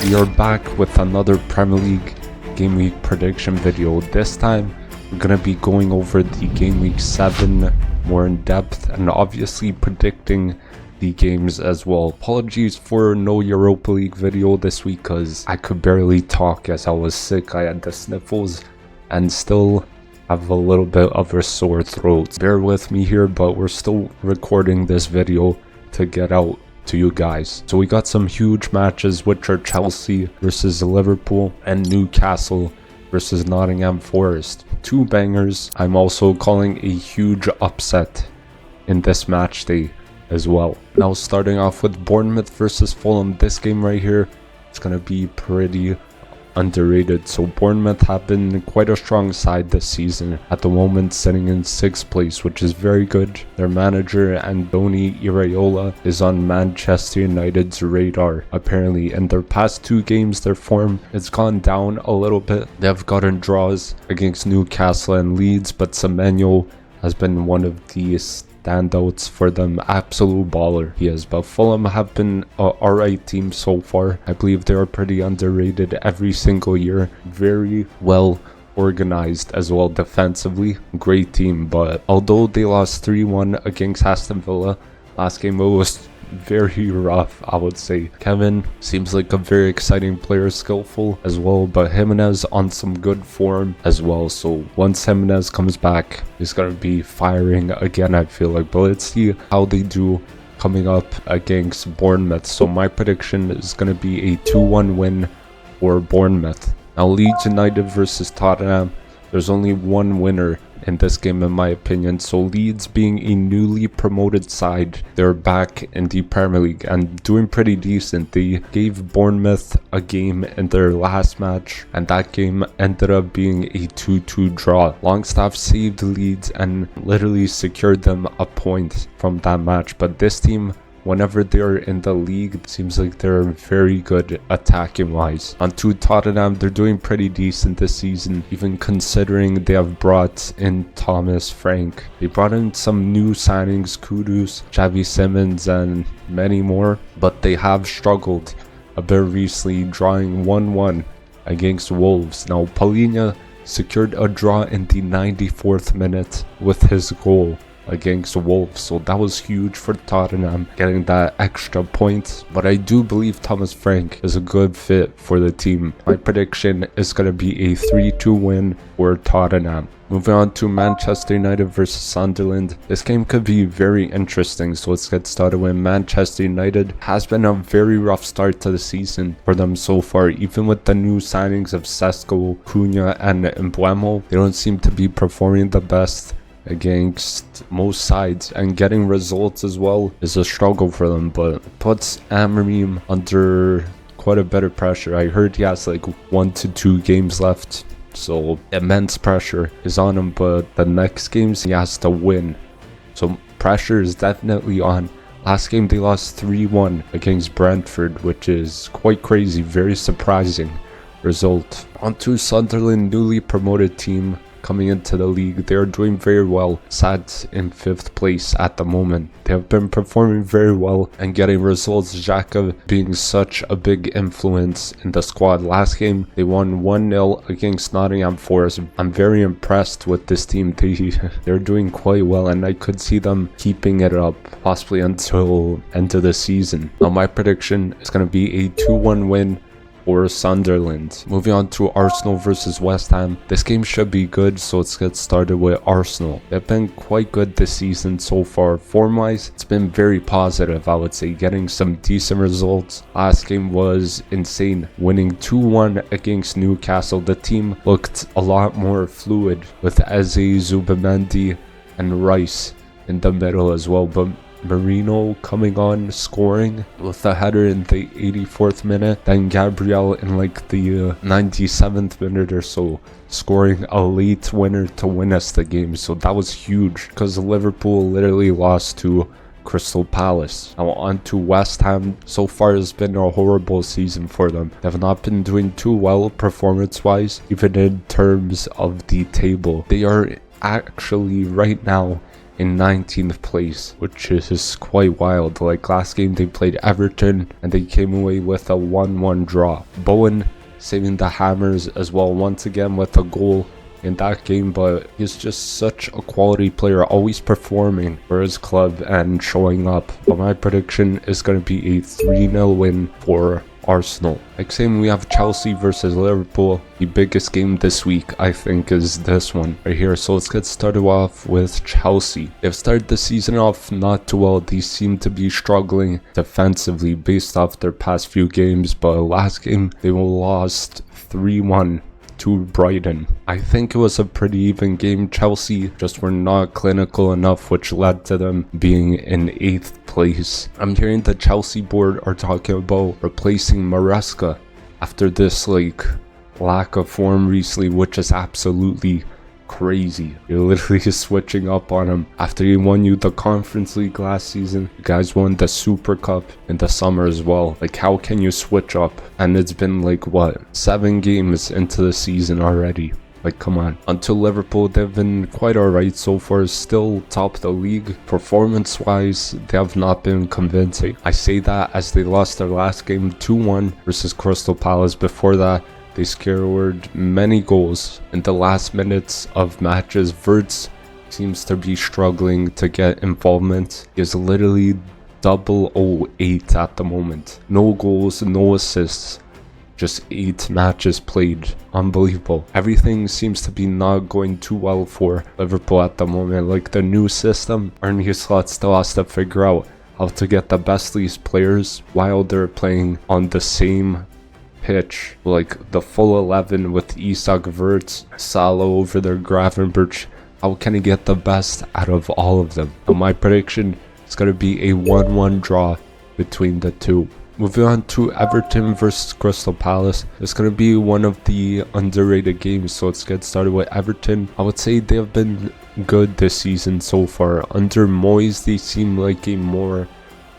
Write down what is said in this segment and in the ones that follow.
we are back with another Premier League Game Week prediction video. This time we're going to be going over the Game Week 7 more in depth and obviously predicting the games as well. Apologies for no Europa League video this week because I could barely talk as I was sick. I had the sniffles and still have a little bit of a sore throat. Bear with me here, but we're still recording this video to get out to you guys. So we got some huge matches, which are Chelsea versus Liverpool and Newcastle versus Nottingham Forest. Two bangers. I'm also calling a huge upset in this match day as well. Now starting off with Bournemouth versus Fulham. This game right here is going to be pretty underrated. So Bournemouth have been quite a strong side this season, at the moment sitting in 6th place, which is very good. Their manager Andoni Iraola is on Manchester United's radar. Apparently in their past 2 games their form has gone down a little bit. They've gotten draws against Newcastle and Leeds, but Semenyo has been one of the standouts for them. Absolute baller he is. But Fulham have been a alright team so far. I believe they are pretty underrated every single year. Very well organized as well defensively. Great team. But although they lost 3-1 against Aston Villa last game, it was very rough, I would say. Kevin seems like a very exciting player, skillful as well, but Jimenez on some good form as well. So once Jimenez comes back, he's gonna be firing again, I feel like. But let's see how they do coming up against Bournemouth. So my prediction is gonna be a 2-1 win for Bournemouth. Now Leeds United versus Tottenham. There's only one winner in this game in my opinion. So Leeds, being a newly promoted side, they're back in the Premier League and doing pretty decent. They gave Bournemouth a game in their last match and that game ended up being a 2-2 draw. Longstaff saved Leeds and literally secured them a point from that match. But this team, whenever they're in the league, it seems like they're very good attacking wise. On to Tottenham, they're doing pretty decent this season, even considering they have brought in Thomas Frank. They brought in some new signings, Kudus, Xavi Simons and many more, but they have struggled a bit recently, drawing 1-1 against Wolves. Now Palhinha secured a draw in the 94th minute with his goal against Wolves, so that was huge for Tottenham, getting that extra point. But I do believe Thomas Frank is a good fit for the team. My prediction is going to be a 3-2 win for Tottenham. Moving on to Manchester United versus Sunderland. This game could be very interesting, so let's get started with Manchester United. Has been a very rough start to the season for them so far. Even with the new signings of Sesko, Cunha and Mbeumo, they don't seem to be performing the best against most sides, and getting results as well is a struggle for them, but puts Amorim under quite a bit of pressure. I heard he has like 1 to 2 games left, so immense pressure is on him, but the next games he has to win, so pressure is definitely on. Last game they lost 3-1 against Brentford, which is quite crazy, very surprising result. On to Sunderland, newly promoted team coming into the league. They are doing very well, sat in 5th place at the moment. They have been performing very well and getting results, Xhaka being such a big influence in the squad. Last game they won 1-0 against Nottingham Forest. I'm very impressed with this team. They're doing quite well and I could see them keeping it up possibly until end of the season. Now my prediction is going to be a 2-1 win or Sunderland. Moving on to Arsenal versus West Ham. This game should be good, so let's get started with Arsenal. They've been quite good this season so far. Form-wise, it's been very positive, I would say, getting some decent results. Last game was insane, winning 2-1 against Newcastle. The team looked a lot more fluid with Eze, Zubimendi and Rice in the middle as well, but Marino coming on, scoring with a header in the 84th minute, then Gabriel in like the 97th minute or so, scoring a late winner to win us the game. So that was huge because Liverpool literally lost to Crystal Palace. Now on to West Ham. So far it's been a horrible season for them. They have not been doing too well performance wise, even in terms of the table. They are actually right now in 19th place, which is quite wild. Like last game they played Everton and they came away with a 1-1 draw. Bowen saving the Hammers as well once again with a goal in that game, but he's just such a quality player, always performing for his club and showing up. But my prediction is going to be a 3-0 win for Arsenal. Like same, we have Chelsea versus Liverpool. The biggest game this week, I think, is this one right here. So let's get started off with Chelsea. They've started the season off not too well. They seem to be struggling defensively based off their past few games, but last game they lost 3-1 to Brighton. I think it was a pretty even game. Chelsea just were not clinical enough, which led to them being in 8th place. I'm hearing the Chelsea board are talking about replacing Maresca after this lack of form recently, which is absolutely crazy. You're literally just switching up on him after he won you the Conference League last season. You guys won the Super Cup in the summer as well. Like, how can you switch up? And it's been like what, 7 games into the season already. Like, come on. Until Liverpool, they've been quite alright so far, still top of the league. Performance wise, they have not been convincing. I say that as they lost their last game 2-1 versus Crystal Palace. Before that, they scored many goals in the last minutes of matches. Wirtz seems to be struggling to get involvement. He is literally 008 at the moment. No goals, no assists. Just 8 matches played. Unbelievable. Everything seems to be not going too well for Liverpool at the moment. Like the new system, Arne Slot still has to figure out how to get the best these players while they're playing on the same pitch, like the full 11 with Isak, Wirtz, Salah over there, Gravenberch. How can he get the best out of all of them? So my prediction is going to be a 1-1 draw between the two. Moving on to Everton versus Crystal Palace. It's going to be one of the underrated games, so let's get started with Everton. I would say they have been good this season so far. Under Moyes, they seem like a more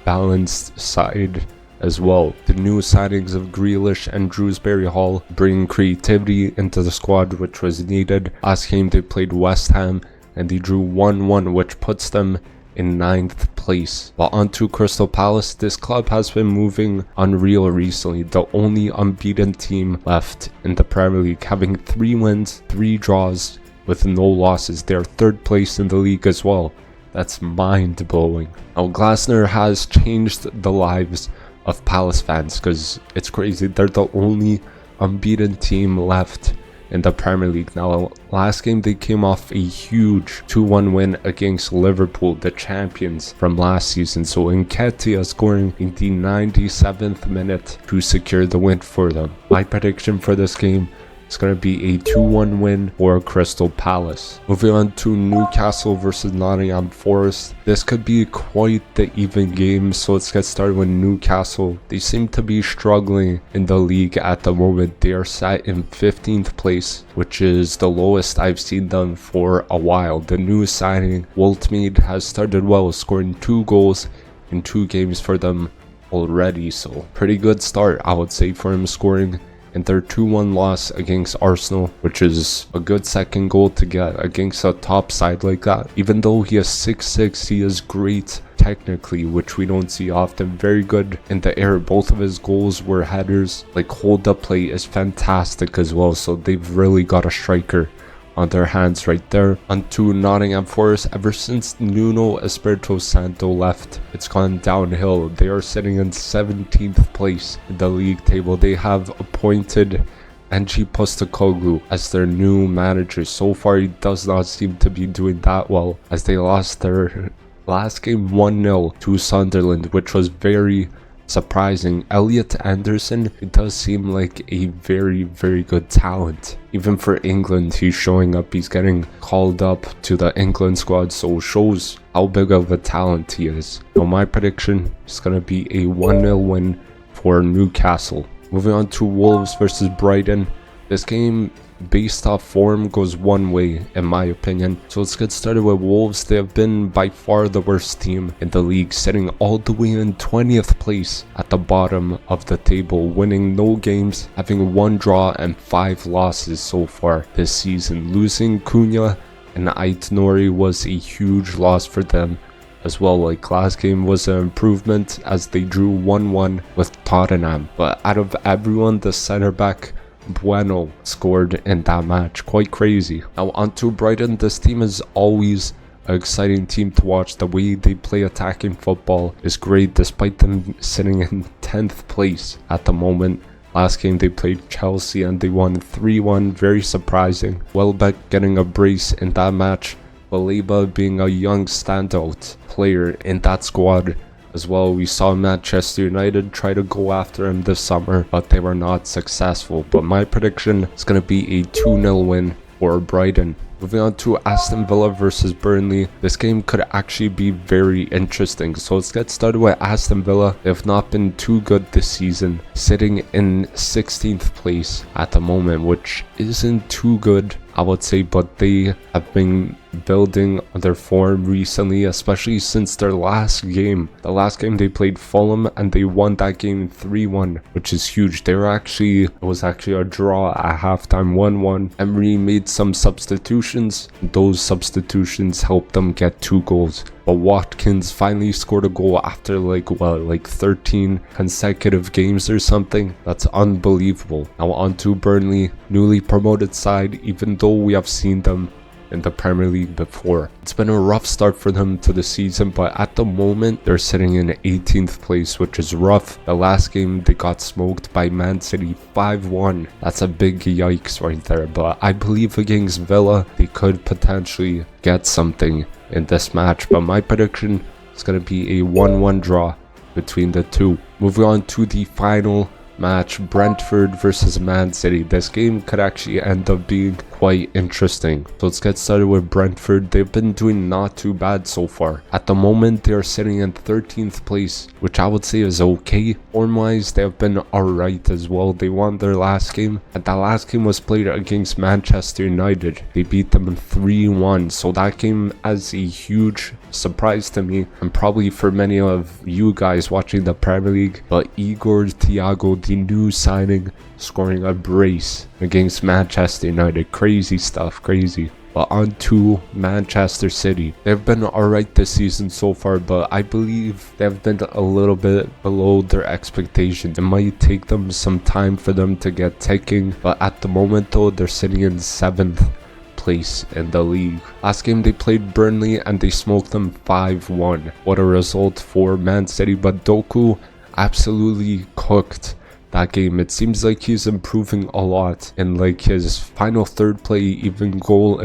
balanced side as well. The new signings of Grealish and Dewsbury Hall bring creativity into the squad, which was needed. Last game they played West Ham and they drew 1-1, which puts them in 9th place. While onto Crystal Palace, this club has been moving unreal recently. The only unbeaten team left in the Premier League, having 3 wins, 3 draws with no losses. They're 3rd place in the league as well. That's mind-blowing. Now Glasner has changed the lives of Palace fans, because it's crazy. They're the only unbeaten team left in the Premier League. Now, last game they came off a huge 2-1 win against Liverpool, the champions from last season. So Nketiah scoring in the 97th minute to secure the win for them. My prediction for this game, it's going to be a 2-1 win for Crystal Palace. Moving on to Newcastle versus Nottingham Forest. This could be quite the even game, so let's get started with Newcastle. They seem to be struggling in the league at the moment. They are sat in 15th place, which is the lowest I've seen them for a while. The new signing, Woltmead, has started well, scoring 2 goals in 2 games for them already. So pretty good start, I would say, for him, scoring in their 2-1 loss against Arsenal, which is a good second goal to get against a top side like that. Even though he is 6'6", he is great technically, which we don't see often. Very good in the air. Both of his goals were headers. Like, hold up play is fantastic as well, so they've really got a striker on their hands right there. Onto Nottingham Forest. Ever since Nuno Espirito Santo left, it's gone downhill. They are sitting in 17th place in the league table. They have appointed Ange Postecoglou as their new manager. So far, he does not seem to be doing that well, as they lost their last game 1-0 to Sunderland, which was very surprising. Elliot Anderson, it does seem like a very, very good talent. Even for England, he's showing up. He's getting called up to the England squad, so shows how big of a talent he is. So my prediction is going to be a 1-0 win for Newcastle. Moving on to Wolves versus Brighton. This game, based off form, goes one way in my opinion. So let's get started with Wolves. They have been by far the worst team in the league, sitting all the way in 20th place at the bottom of the table, winning no games, having 1 draw and 5 losses so far this season, losing Cunha and Ait Nouri was a huge loss for them as well. Like last game was an improvement as they drew 1-1 with Tottenham, but out of everyone, the center back Bueno scored in that match. Quite crazy. Now on to Brighton. This team is always an exciting team to watch. The way they play attacking football is great despite them sitting in 10th place at the moment. Last game they played Chelsea and they won 3-1, very surprising. Welbeck getting a brace in that match. Baleba being a young standout player in that squad as well. We saw Manchester United try to go after him this summer, but they were not successful. But my prediction is going to be a 2-0 win for Brighton. Moving on to Aston Villa versus Burnley. This game could actually be very interesting. So let's get started with Aston Villa. They have not been too good this season, sitting in 16th place at the moment, which isn't too good, I would say, but they have been building their form recently, especially since their last game. The last game they played Fulham and they won that game 3-1, which is huge. It was actually a draw at halftime, 1-1. Emery made some substitutions. Those substitutions helped them get 2 goals. But Watkins finally scored a goal after like 13 consecutive games or something. That's unbelievable. Now on to Burnley, newly promoted side, even though we have seen them in the Premier League before. It's been a rough start for them to the season, but at the moment they're sitting in 18th place, which is rough. The last game they got smoked by Man City 5-1. That's a big yikes right there, but I believe against Villa they could potentially get something in this match. But my prediction is going to be a 1-1 draw between the two. Moving on to the final match, Brentford versus Man City. This game could actually end up being quite interesting. So let's get started with Brentford. They've been doing not too bad so far. At the moment they are sitting in 13th place, which I would say is okay. Form wise they have been alright as well. They won their last game, and that last game was played against Manchester United. They beat them 3-1, so that game as a huge surprise to me and probably for many of you guys watching the Premier League. But Igor Thiago, the new signing, scoring a brace against Manchester United. Crazy stuff, crazy. But on to Manchester City. They've been alright this season so far, but I believe they've been a little bit below their expectations. It might take them some time for them to get ticking, but at the moment though, they're sitting in 7th place in the league. Last game they played Burnley and they smoked them 5-1. What a result for Man City, but Doku absolutely cooked that game. It seems like he's improving a lot in like his final third play, even goal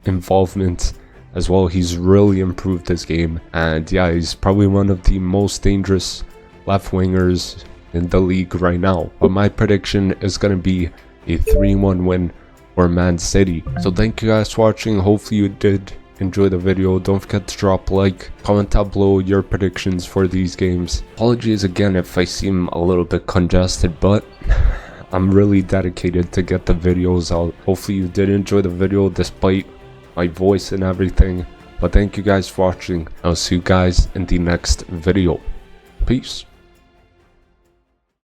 involvement as well. He's really improved his game, and yeah, he's probably one of the most dangerous left wingers in the league right now. But my prediction is going to be a 3-1 win for Man City. So thank you guys for watching. Hopefully you did enjoy the video. Don't forget to drop a like, comment down below your predictions for these games. Apologies again if I seem a little bit congested, but I'm really dedicated to get the videos out. Hopefully you did enjoy the video despite my voice and everything. But thank you guys for watching. I'll see you guys in the next video. Peace.